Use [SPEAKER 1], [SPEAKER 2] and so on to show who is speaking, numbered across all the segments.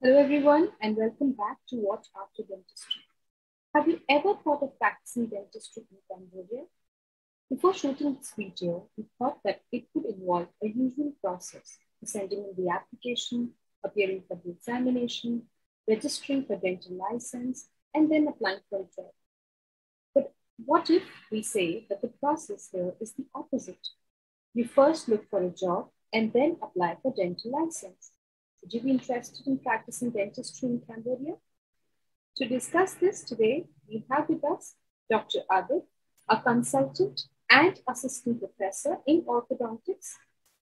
[SPEAKER 1] Hello everyone and welcome back to Watch After Dentistry. Have you ever thought of practicing dentistry in Cambodia? Before shooting this video, we thought that it would involve a usual process, sending in the application, appearing for the examination, registering for dental license, and then applying for a job. But what if we say that the process here is the opposite? You first look for a job and then apply for dental license. Would you be interested in practicing dentistry in Cambodia? To discuss this today, we have with us Dr. Adith, a consultant and assistant professor in orthodontics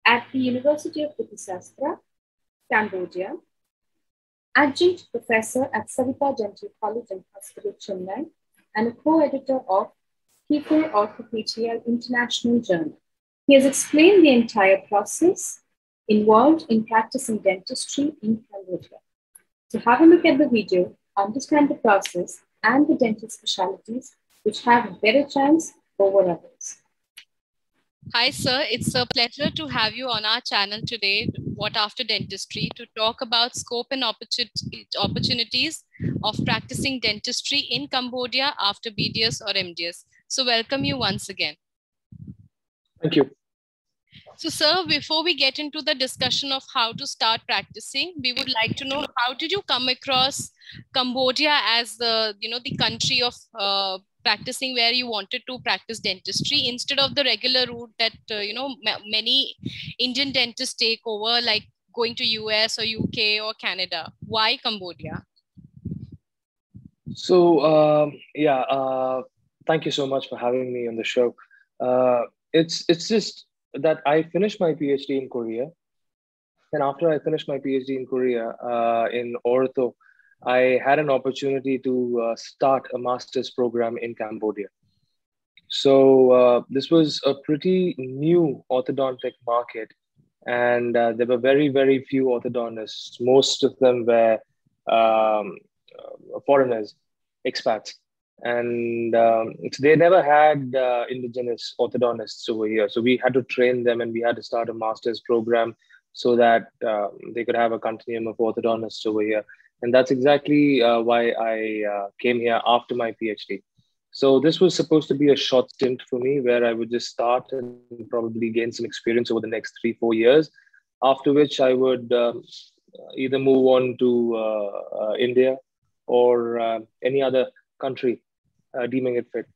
[SPEAKER 1] at the University of Puthisastra, Cambodia, adjunct professor at Saveetha Dental College and Hospital, Chennai, and a co-editor of Kieferorthopaedie International Journal. He has explained the entire process involved in practicing dentistry in Cambodia. So have a look at the video, understand the process and the dental specialties which have a better chance over others.
[SPEAKER 2] Hi, sir. It's a pleasure to have you on our channel today, What After Dentistry, to talk about scope and opportunities of practicing dentistry in Cambodia after BDS or MDS. So welcome you once again.
[SPEAKER 3] Thank you.
[SPEAKER 2] So, sir, before we get into the discussion of how to start practicing, we would like to know, how did you come across Cambodia as the country of practicing, where you wanted to practice dentistry instead of the regular route that many Indian dentists take over, like going to US or UK or Canada? Why Cambodia?
[SPEAKER 3] So thank you so much for having me on the show. It's just that I finished my PhD in Korea. And after I finished my PhD in Korea in ortho, I had an opportunity to start a master's program in Cambodia. So this was a pretty new orthodontic market. And there were very, very few orthodontists. Most of them were foreigners, expats. And they never had indigenous orthodontists over here. So we had to train them and we had to start a master's program so that they could have a continuum of orthodontists over here. And that's exactly why I came here after my PhD. So this was supposed to be a short stint for me where I would just start and probably gain some experience over the next 3-4 years, after which I would either move on to India or any other country deeming it fit.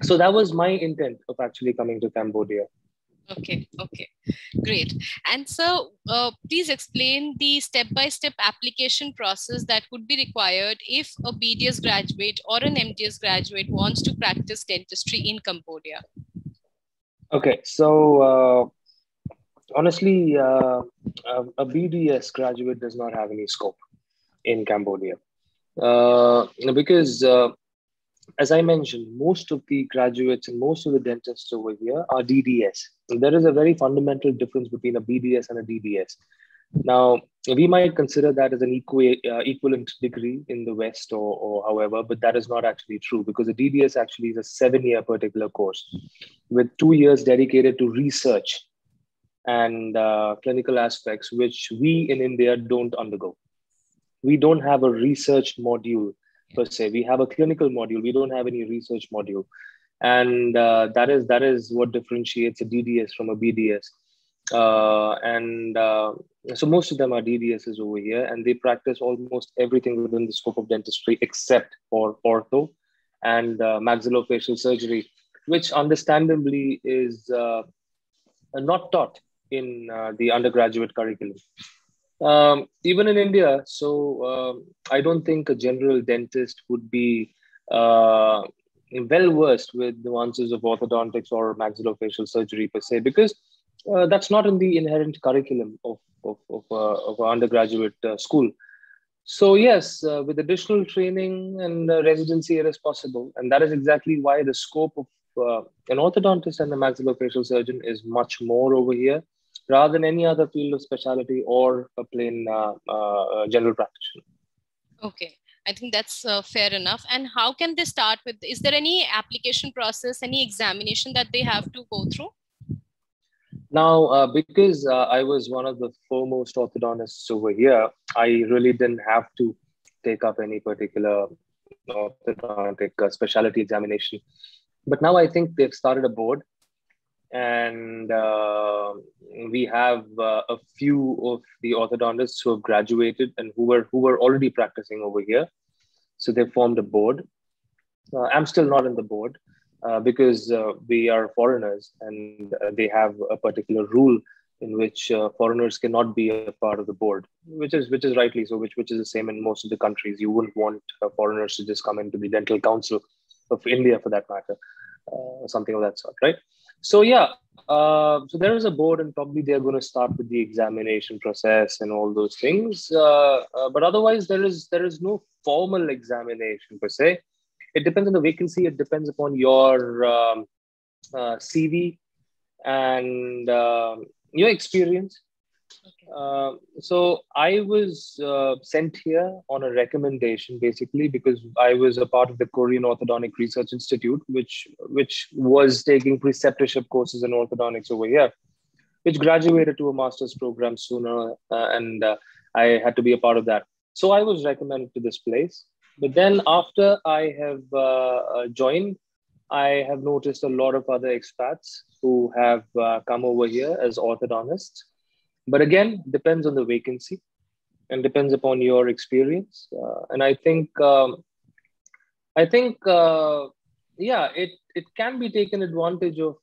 [SPEAKER 3] So that was my intent of actually coming to Cambodia.
[SPEAKER 2] Okay, great. And so please explain the step-by-step application process that would be required if a BDS graduate or an MDS graduate wants to practice dentistry in Cambodia.
[SPEAKER 3] Okay, so honestly, a BDS graduate does not have any scope in Cambodia because as I mentioned, most of the graduates and most of the dentists over here are DDS. And there is a very fundamental difference between a BDS and a DDS. Now, we might consider that as an equivalent degree in the West or however, but that is not actually true because a DDS actually is a 7-year particular course with 2 years dedicated to research and clinical aspects, which we in India don't undergo. We don't have a research module per se. We have a clinical module. We don't have any research module. And that is what differentiates a DDS from a BDS. So most of them are DDSs over here, and they practice almost everything within the scope of dentistry except for ortho and maxillofacial surgery, which understandably is not taught in the undergraduate curriculum. Even in India, so I don't think a general dentist would be well versed with the nuances of orthodontics or maxillofacial surgery per se, because that's not in the inherent curriculum of an undergraduate school. So yes, with additional training and residency, it is possible, and that is exactly why the scope of an orthodontist and a maxillofacial surgeon is much more over here, rather than any other field of specialty or a plain general practitioner.
[SPEAKER 2] Okay, I think that's fair enough. And how can they start with? Is there any application process, any examination that they have to go through?
[SPEAKER 3] Now, because I was one of the foremost orthodontists over here, I really didn't have to take up any particular orthodontic specialty examination. But now I think they've started a board, and we have a few of the orthodontists who have graduated and who were already practicing over here. So they formed a board. I'm still not in the board because we are foreigners, and they have a particular rule in which foreigners cannot be a part of the board, which is rightly so, which is the same in most of the countries. You wouldn't want foreigners to just come into the dental council of India, for that matter, something of that sort, right? So yeah, so there is a board, and probably they're going to start with the examination process and all those things. But otherwise, there is no formal examination per se. It depends on the vacancy. It depends upon your CV and your experience. So I was sent here on a recommendation, basically, because I was a part of the Korean Orthodontic Research Institute, which was taking preceptorship courses in orthodontics over here, which graduated to a master's program sooner, and I had to be a part of that. So I was recommended to this place. But then after I have joined, I have noticed a lot of other expats who have come over here as orthodontists. But again, depends on the vacancy and depends upon your experience. And yeah, it can be taken advantage of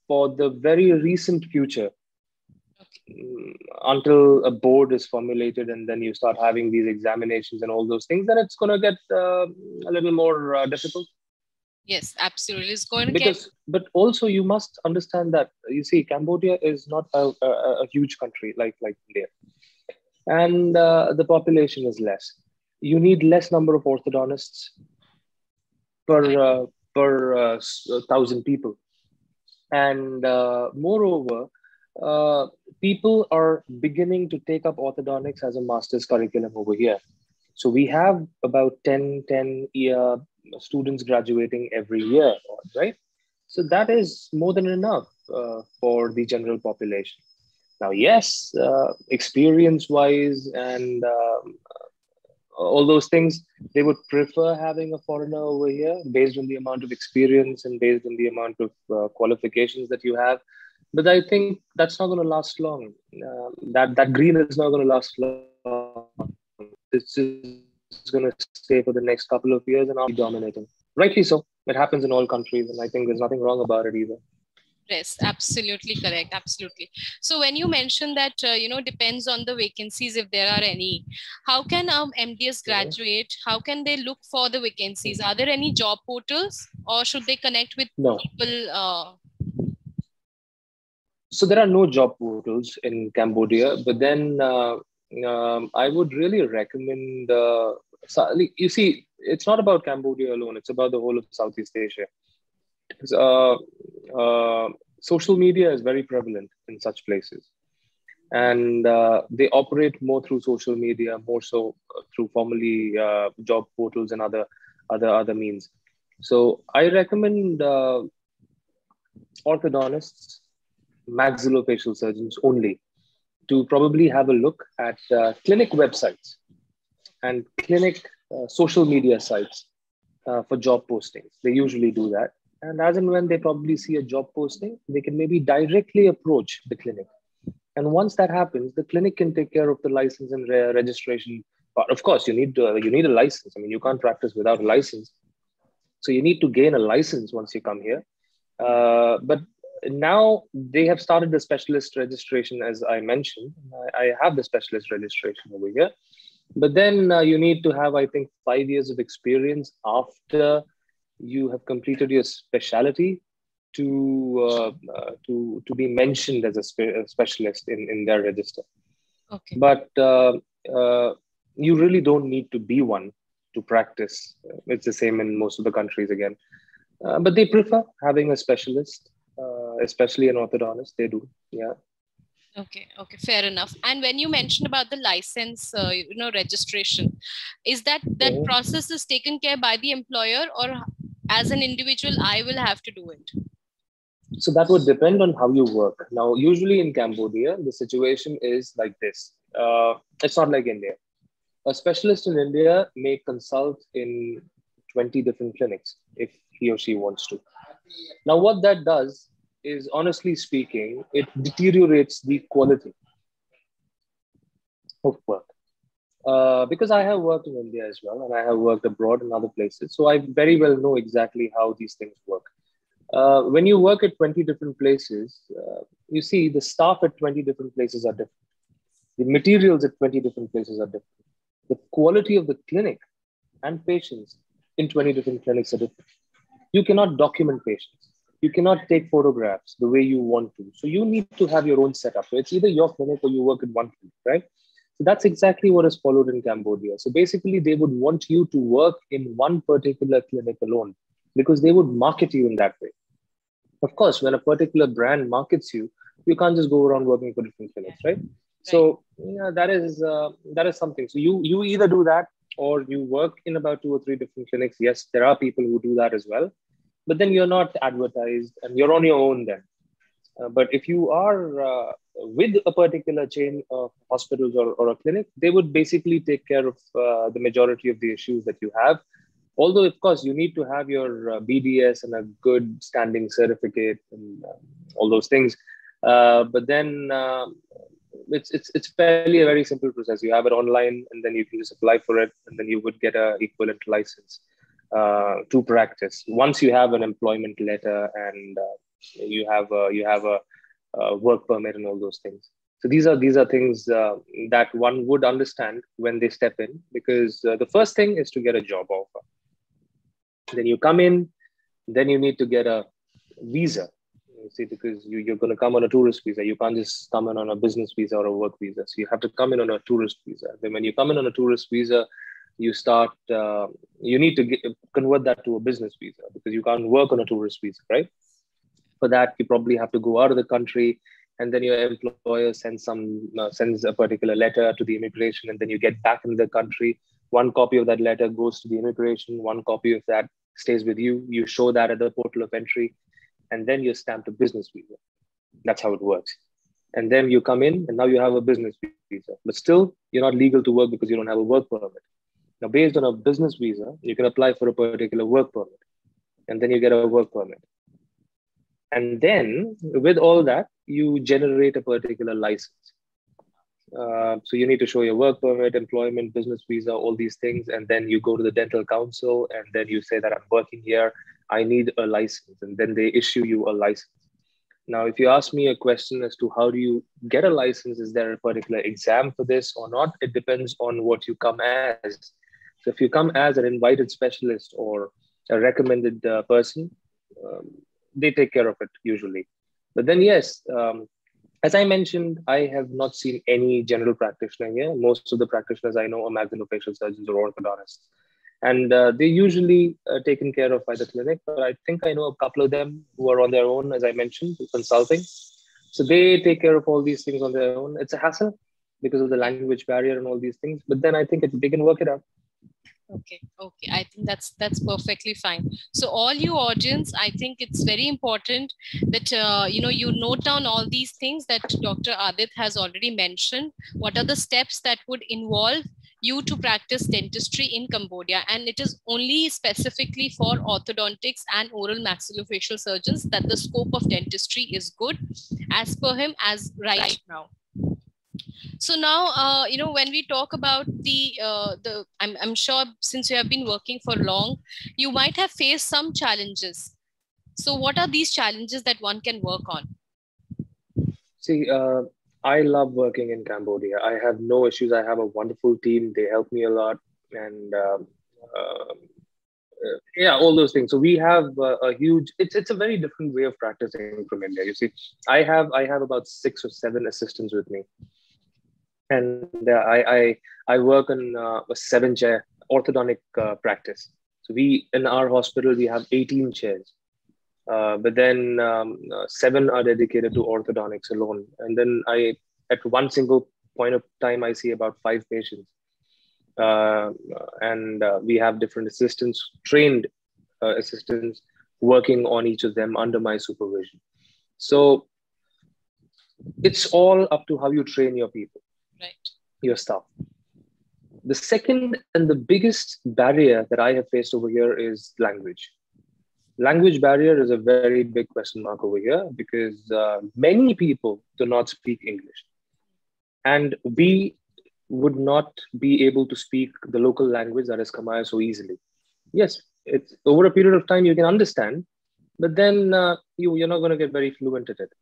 [SPEAKER 3] for the very recent future. Until a board is formulated and then you start having these examinations and all those things, then it's going to get a little more difficult.
[SPEAKER 2] Yes, absolutely. It's going to
[SPEAKER 3] get... But also you must understand that, you see, Cambodia is not a huge country like India. And the population is less. You need less number of orthodontists per 1,000 people. And moreover, people are beginning to take up orthodontics as a master's curriculum over here. So we have about 10 year students graduating every year, right? So that is more than enough for the general population. Now, yes, experience-wise and all those things, they would prefer having a foreigner over here based on the amount of experience and based on the amount of qualifications that you have. But I think that's not going to last long. That green is not going to last long. It's just going to stay for the next couple of years and I'll be dominating. Rightly so. It happens in all countries, and I think there's nothing wrong about it either.
[SPEAKER 2] Yes, absolutely correct. Absolutely. So when you mentioned that, depends on the vacancies, if there are any, how can MDS graduate, how can they look for the vacancies? Are there any job portals, or should they connect with people?
[SPEAKER 3] So there are no job portals in Cambodia, but then I would really recommend, you see, it's not about Cambodia alone. It's about the whole of Southeast Asia. Social media is very prevalent in such places. And they operate more through social media, more so through formally job portals and other means. So I recommend orthodontists, maxillofacial surgeons only, to probably have a look at clinic websites and clinic social media sites for job postings. They usually do that. And as and when they probably see a job posting, they can maybe directly approach the clinic. And once that happens, the clinic can take care of the license and registration part. Of course, you need a license. I mean, you can't practice without a license. So you need to gain a license once you come here. But now they have started the specialist registration, as I mentioned. I have the specialist registration over here. But then you need to have, I think, 5 years of experience after you have completed your specialty to be mentioned as a specialist in their register.
[SPEAKER 2] Okay.
[SPEAKER 3] But you really don't need to be one to practice. It's the same in most of the countries again. But they prefer having a specialist, especially an orthodontist. They do, yeah.
[SPEAKER 2] Okay, fair enough. And when you mentioned about the license, registration, is that process is taken care by the employer, or as an individual, I will have to do it?
[SPEAKER 3] So that would depend on how you work. Now, usually in Cambodia, the situation is like this. It's not like India. A specialist in India may consult in 20 different clinics if he or she wants to. Now, what that does is, honestly speaking, it deteriorates the quality of work. Because I have worked in India as well, and I have worked abroad in other places. So I very well know exactly how these things work. When you work at 20 different places, you see the staff at 20 different places are different. The materials at 20 different places are different. The quality of the clinic and patients in 20 different clinics are different. You cannot document patients. You cannot take photographs the way you want to. So you need to have your own setup. So it's either your clinic or you work in one clinic, right? So that's exactly what is followed in Cambodia. So basically, they would want you to work in one particular clinic alone because they would market you in that way. Of course, when a particular brand markets you, you can't just go around working for different clinics, right? So yeah, that is something. So you either do that or you work in about 2 or 3 different clinics. Yes, there are people who do that as well, but then you're not advertised and you're on your own then. But if you are with a particular chain of hospitals or a clinic, they would basically take care of the majority of the issues that you have. Although, of course, you need to have your BDS and a good standing certificate and all those things. But then it's fairly a very simple process. You have it online, and then you can just apply for it, and then you would get an equivalent license to practice. Once you have an employment letter and you have a work permit and all those things. So these are things that one would understand when they step in, because the first thing is to get a job offer. Then you come in, then you need to get a visa. You see, because you're going to come on a tourist visa. You can't just come in on a business visa or a work visa. So you have to come in on a tourist visa. Then when you come in on a tourist visa, you need to convert that to a business visa because you can't work on a tourist visa, right? For that, you probably have to go out of the country, and then your employer sends a particular letter to the immigration, and then you get back into the country. One copy of that letter goes to the immigration. One copy of that stays with you. You show that at the portal of entry, and then you're stamped a business visa. That's how it works. And then you come in, and now you have a business visa. But still, you're not legal to work because you don't have a work permit. Now, based on a business visa, you can apply for a particular work permit, and then you get a work permit. And then with all that, you generate a particular license. So you need to show your work permit, employment, business visa, all these things. And then you go to the dental council and then you say that I'm working here. I need a license. And then they issue you a license. Now, if you ask me a question as to how do you get a license, is there a particular exam for this or not? It depends on what you come as. So if you come as an invited specialist or a recommended person, they take care of it usually. But then, yes, as I mentioned, I have not seen any general practitioner here. Most of the practitioners I know are maxillofacial surgeons or orthodontists. And they're usually taken care of by the clinic. But I think I know a couple of them who are on their own, as I mentioned, consulting. So they take care of all these things on their own. It's a hassle because of the language barrier and all these things. But then I think they can work it out.
[SPEAKER 2] Okay. I think that's perfectly fine. So all you audience, I think it's very important that you note down all these things that Dr. Adith has already mentioned. What are the steps that would involve you to practice dentistry in Cambodia? And it is only specifically for orthodontics and oral maxillofacial surgeons that the scope of dentistry is good as per him as right now. So now, when we talk about I'm sure since you have been working for long, you might have faced some challenges. So what are these challenges that one can work on?
[SPEAKER 3] See, I love working in Cambodia. I have no issues. I have a wonderful team. They help me a lot. And all those things. So we have a huge, it's a very different way of practicing from India. You see, I have about 6 or 7 assistants with me. And I work on a 7-chair orthodontic practice. So in our hospital, we have 18 chairs. But then 7 are dedicated to orthodontics alone. And then at one single point of time, I see about 5 patients. And we have different assistants, trained assistants, working on each of them under my supervision. So it's all up to how you train your people,
[SPEAKER 2] Right.
[SPEAKER 3] your staff. The second and the biggest barrier that I have faced over here is language. Language barrier is a very big question mark over here because many people do not speak English. And we would not be able to speak the local language, that is Khmer, so easily. Yes, it's over a period of time you can understand, but then you're not going to get very fluent at it.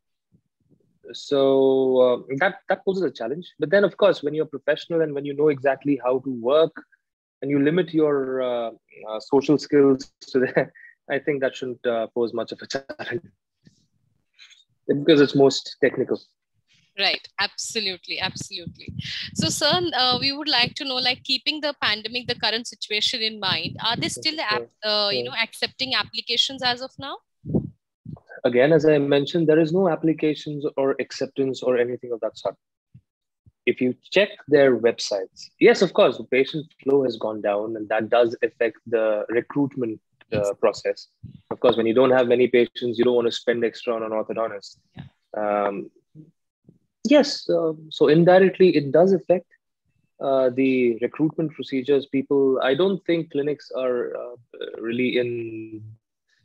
[SPEAKER 3] So that poses a challenge. But then, of course, when you're professional and when you know exactly how to work and you limit your social skills to that, I think that shouldn't pose much of a challenge because it's most technical.
[SPEAKER 2] Right. Absolutely. Absolutely. So, sir, we would like to know, like, keeping the pandemic, the current situation in mind, are they still, accepting applications as of now?
[SPEAKER 3] Again, as I mentioned, there is no applications or acceptance or anything of that sort. If you check their websites, yes, of course, the patient flow has gone down and that does affect the recruitment process. Of course, when you don't have many patients, you don't want to spend extra on an orthodontist. Yes, so indirectly, it does affect the recruitment procedures. People, I don't think clinics are really in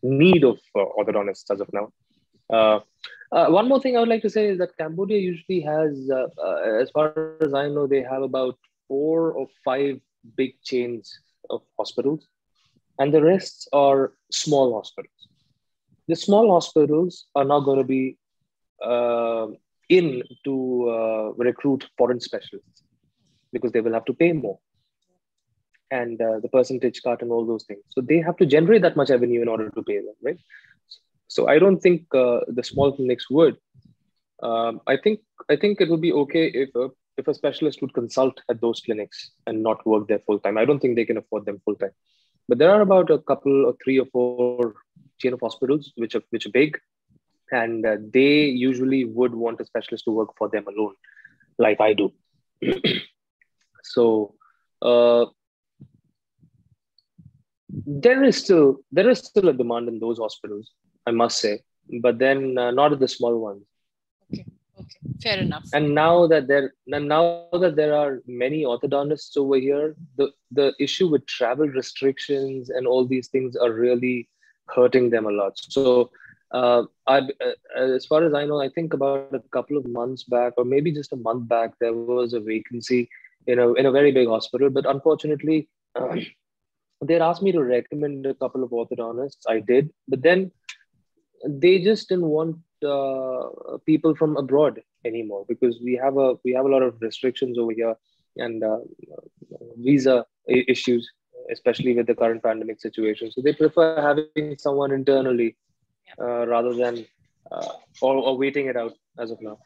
[SPEAKER 3] need of orthodontists as of now. One more thing I would like to say is that Cambodia usually has, as far as I know, they have about 4 or 5 big chains of hospitals, and the rest are small hospitals. The small hospitals are not going to be in to recruit foreign specialists because they will have to pay more. And the percentage cut and all those things. So they have to generate that much revenue in order to pay them, right? So I don't think the small clinics would. I think it would be okay if a specialist would consult at those clinics and not work there full time. I don't think they can afford them full time. But there are about a couple or 3 or 4 chain of hospitals which are big, and they usually would want a specialist to work for them alone, like I do. So. There is still a demand in those hospitals, I must say, but then not at the small ones.
[SPEAKER 2] Okay, fair enough.
[SPEAKER 3] And now that there are many orthodontists over here, the issue with travel restrictions and all these things are really hurting them a lot. So, as far as I know, I think about a couple of months back, or maybe just a month back, there was a vacancy in a very big hospital, but unfortunately. They asked me to recommend a couple of orthodontists. I did, but then they just didn't want people from abroad anymore because we have a lot of restrictions over here and visa issues, especially with the current pandemic situation. So they prefer having someone internally rather than or waiting it out as of now.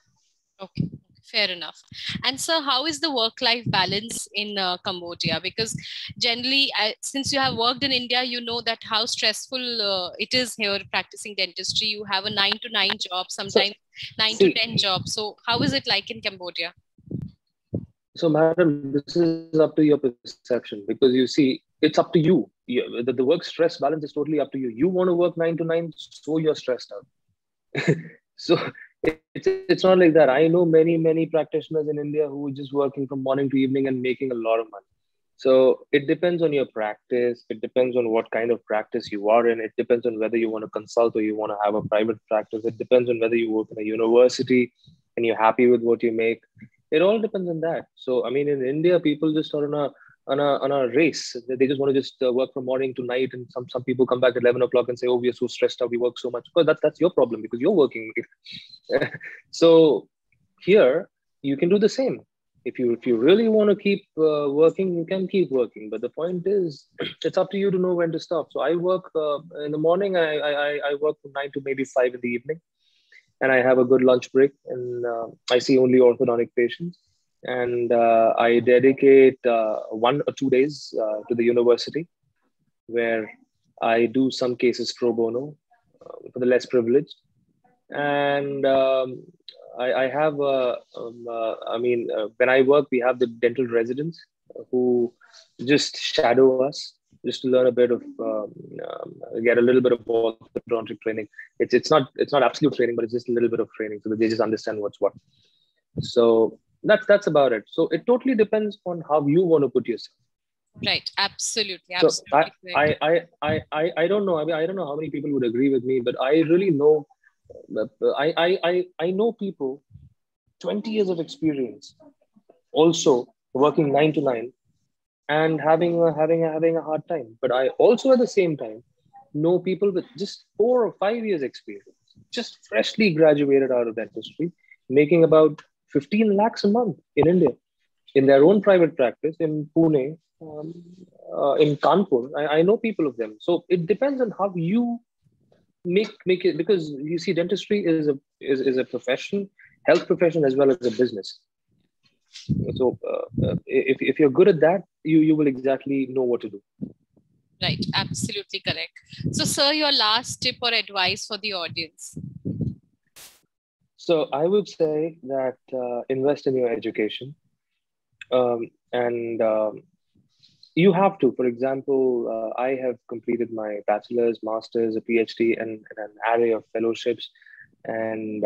[SPEAKER 2] Okay. Fair enough. And sir, how is the work-life balance in Cambodia? Because generally, since you have worked in India, you know that how stressful it is here practicing dentistry. You have a 9 to 9 job, sometimes 9 to 10 job. So how is it like in Cambodia?
[SPEAKER 3] So madam, this is up to your perception because you see, it's up to you. The work stress balance is totally up to you. You want to work 9 to 9, so you're stressed out. So it's not like that. I know many practitioners in India who are just working from morning to evening and making a lot of money. So it depends on your practice. It depends on what kind of practice you are in. It depends on whether you want to consult or you want to have a private practice. It depends on whether you work in a university and you're happy with what you make. It all depends on that. So I mean, in India, people just are on a race. They just want to just work from morning to night, and some people come back at 11 o'clock and say, "Oh, we are so stressed out. We work so much." Because that's your problem because you're working. So here you can do the same. If you really want to keep working, you can keep working. But the point is, it's up to you to know when to stop. So I work in the morning. I work from 9 to maybe 5 in the evening, and I have a good lunch break. And I see only orthodontic patients. And I dedicate 1 or 2 days to the university, where I do some cases pro bono for the less privileged. And I have, when I work, we have the dental residents who just shadow us just to learn a bit of, get a little bit of orthodontic training. It's not absolute training, but it's just a little bit of training so that they just understand what's what. So that's about it. So it totally depends on how you want to put yourself.
[SPEAKER 2] Right. Absolutely.
[SPEAKER 3] So
[SPEAKER 2] Absolutely.
[SPEAKER 3] I don't know. I mean, I don't know how many people would agree with me, but I really know. I know people, 20 years of experience, also working 9 to 9 and having a hard time. But I also at the same time know people with just 4 or 5 years experience, just freshly graduated out of dentistry, making about 15 lakhs a month in India, in their own private practice in Pune, in Kanpur. I know people of them. So it depends on how you make it, because you see, dentistry is a profession, health profession, as well as a business. So if you're good at that, you will exactly know what to do.
[SPEAKER 2] Right. Absolutely correct. So, sir, your last tip or advice for the audience?
[SPEAKER 3] So I would say that invest in your education. And you have to. For example, I have completed my bachelor's, master's, a PhD, and an array of fellowships. And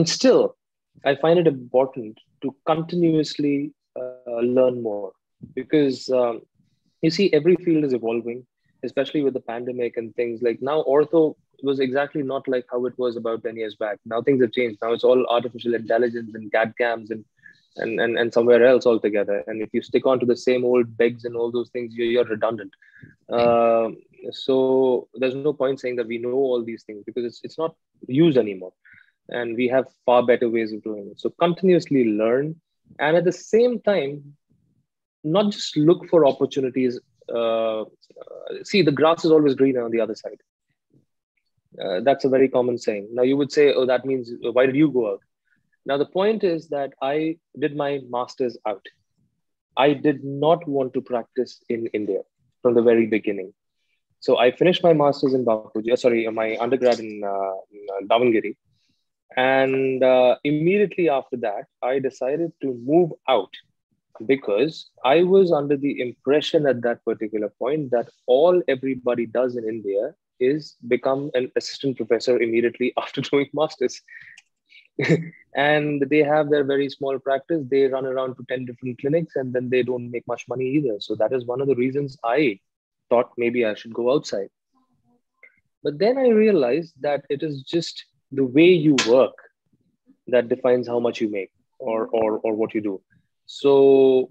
[SPEAKER 3] still, I find it important to continuously learn more, because you see, every field is evolving, especially with the pandemic and things. Like now, ortho was exactly not like how it was about 10 years back. Now things have changed. Now it's all artificial intelligence and CAD cams and somewhere else altogether. And if you stick on to the same old begs and all those things, you're redundant. So there's no point saying that we know all these things, because it's not used anymore. And we have far better ways of doing it. So continuously learn. And at the same time, not just look for opportunities. See, the grass is always greener on the other side. That's a very common saying. Now you would say, oh, that means, why did you go out? Now, the point is that I did my master's out. I did not want to practice in India from the very beginning. So I finished my master's in my undergrad in Davangere. And immediately after that, I decided to move out, because I was under the impression at that particular point that all everybody does in India is become an assistant professor immediately after doing master's. And they have their very small practice. They run around to 10 different clinics, and then they don't make much money either. So that is one of the reasons I thought maybe I should go outside. But then I realized that it is just the way you work that defines how much you make or what you do. So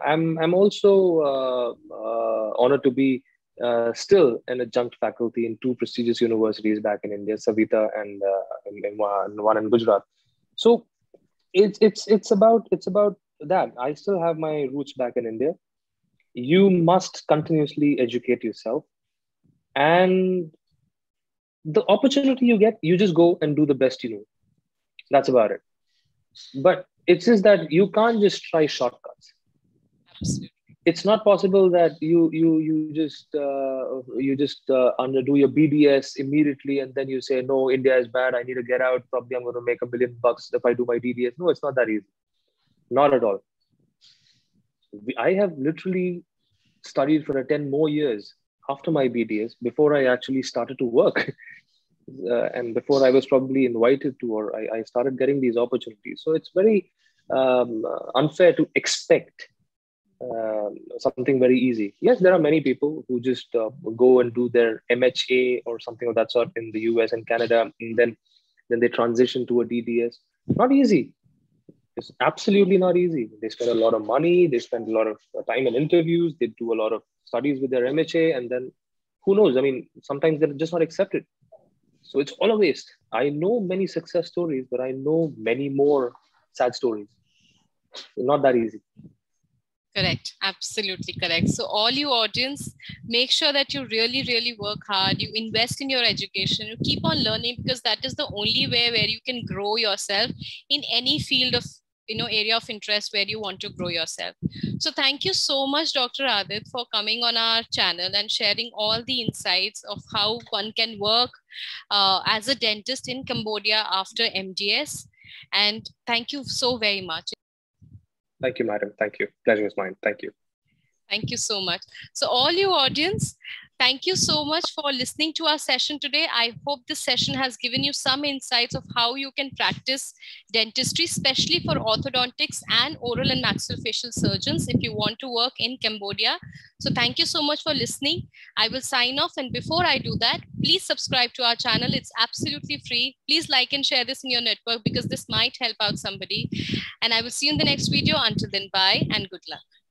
[SPEAKER 3] I'm also honored to be still an adjunct faculty in 2 prestigious universities back in India, Saveetha and one in Gujarat. So it's about that. I still have my roots back in India. You must continuously educate yourself, and the opportunity you get, you just go and do the best you know. That's about it. But it's just that you can't just try shortcuts.
[SPEAKER 2] Absolutely.
[SPEAKER 3] It's not possible that you just underdo your BDS immediately and then you say, no, India is bad, I need to get out. Probably I'm going to make $1 million if I do my DDS. No, it's not that easy. Not at all. I have literally studied for 10 more years after my BDS before I actually started to work. And before I was probably invited to, or I started getting these opportunities. So it's very unfair to expect something very easy. Yes, there are many people who just go and do their MHA or something of that sort in the US and Canada, and then they transition to a DDS. Not easy. It's absolutely not easy. They spend a lot of money. They spend a lot of time in interviews. They do a lot of studies with their MHA, and then who knows? I mean, sometimes they're just not accepted. So it's all a waste. I know many success stories, but I know many more sad stories. It's not that easy.
[SPEAKER 2] Correct. Absolutely correct. So all you audience, make sure that you really, really work hard. You invest in your education. You keep on learning, because that is the only way where you can grow yourself in any field of, area of interest where you want to grow yourself. So thank you so much, Dr. Adith, for coming on our channel and sharing all the insights of how one can work as a dentist in Cambodia after MDS. And thank you so very much.
[SPEAKER 3] Thank you, madam. Thank you. Pleasure is mine. Thank you.
[SPEAKER 2] Thank you so much. So all you audience, thank you so much for listening to our session today. I hope this session has given you some insights of how you can practice dentistry, especially for orthodontics and oral and maxillofacial surgeons if you want to work in Cambodia. So thank you so much for listening. I will sign off. And before I do that, please subscribe to our channel. It's absolutely free. Please like and share this in your network because this might help out somebody. And I will see you in the next video. Until then, bye and good luck.